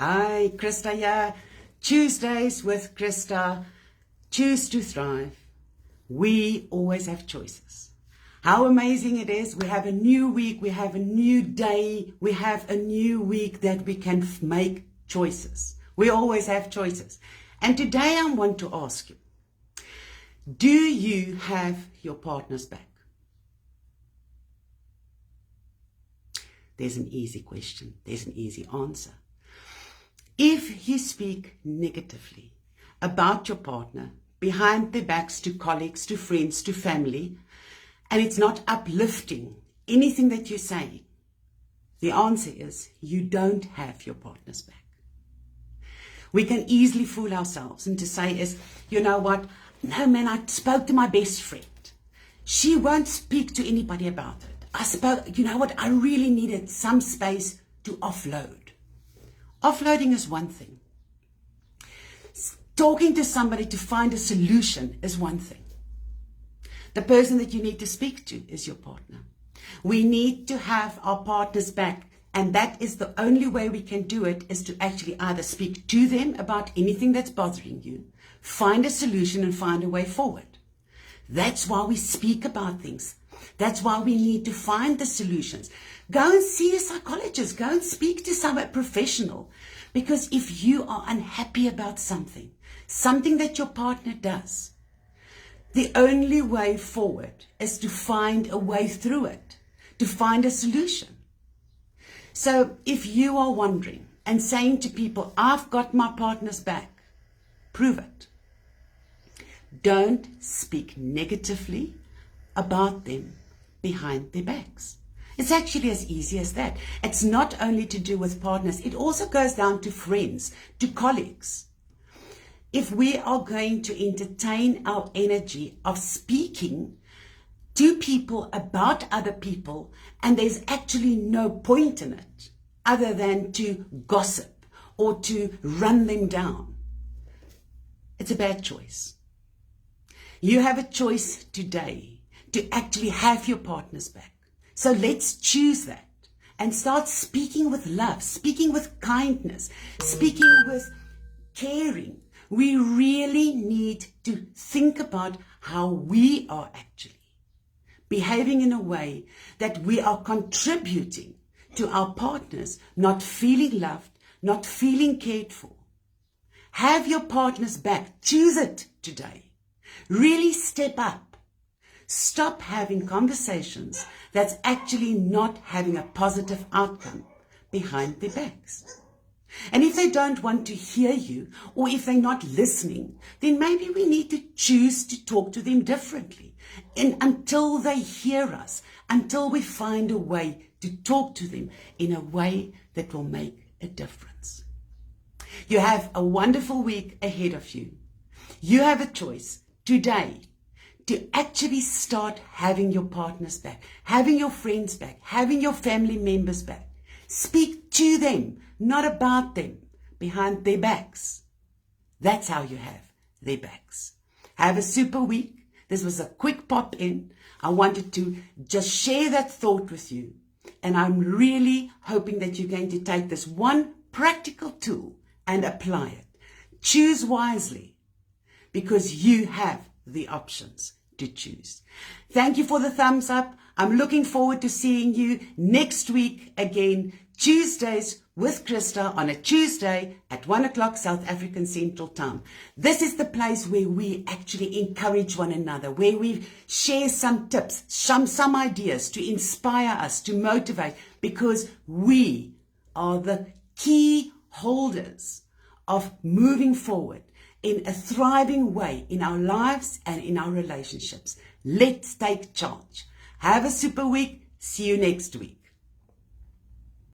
Hi, Christa here. Tuesdays with Christa. Choose to thrive. We always have choices. How amazing it is. We have a new week. We have a new day. We have a new week that we can make choices. We always have choices. And today I want to ask you, do you have your partner's back? There's an easy question. There's an easy answer. If you speak negatively about your partner, behind their backs to colleagues, to friends, to family, and it's not uplifting anything that you're saying, the answer is you don't have your partner's back. We can easily fool ourselves and to say is, you know what, no man, I spoke to my best friend. She won't speak to anybody about it. You know what, I really needed some space to offload. Offloading is one thing. Talking to somebody to find a solution is one thing. The person that you need to speak to is your partner. We need to have our partners back, and that is the only way we can do it, is to actually either speak to them about anything that's bothering you, find a solution and find a way forward. That's why we speak about things. That's why we need to find the solutions. Go and see a psychologist. Go and speak to some professional. Because if you are unhappy about something that your partner does, the only way forward is to find a way through it, to find a solution. So if you are wondering and saying to people, I've got my partner's back, prove it. Don't speak negatively about them behind their backs. It's actually as easy as that. It's not only to do with partners, it also goes down to friends, to colleagues. If we are going to entertain our energy of speaking to people about other people, and there's actually no point in it other than to gossip or to run them down, it's a bad choice. You have a choice today to actually have your partner's back. So let's choose that and start speaking with love, speaking with kindness, speaking with caring. We really need to think about how we are actually behaving in a way that we are contributing to our partners not feeling loved, not feeling cared for. Have your partner's back. Choose it today. Really step up. Stop having conversations that's actually not having a positive outcome behind their backs. And if they don't want to hear you, or if they're not listening, then maybe we need to choose to talk to them differently. And until they hear us, until we find a way to talk to them in a way that will make a difference. You have a wonderful week ahead of you. You have a choice today to actually start having your partners back, having your friends back, having your family members back. Speak to them, not about them, behind their backs. That's how you have their backs. Have a super week. This was a quick pop in. I wanted to just share that thought with you. And I'm really hoping that you're going to take this one practical tool and apply it. Choose wisely, because you have the options to choose. Thank you for the thumbs up. I'm looking forward to seeing you next week again, Tuesdays with Christa, on a Tuesday at 1 o'clock South African Central Time. This is the place where we actually encourage one another, where we share some tips, some ideas to inspire us, to motivate, because we are the key holders of moving forward in a thriving way in our lives and in our relationships. Let's take charge. Have a super week. See you next week.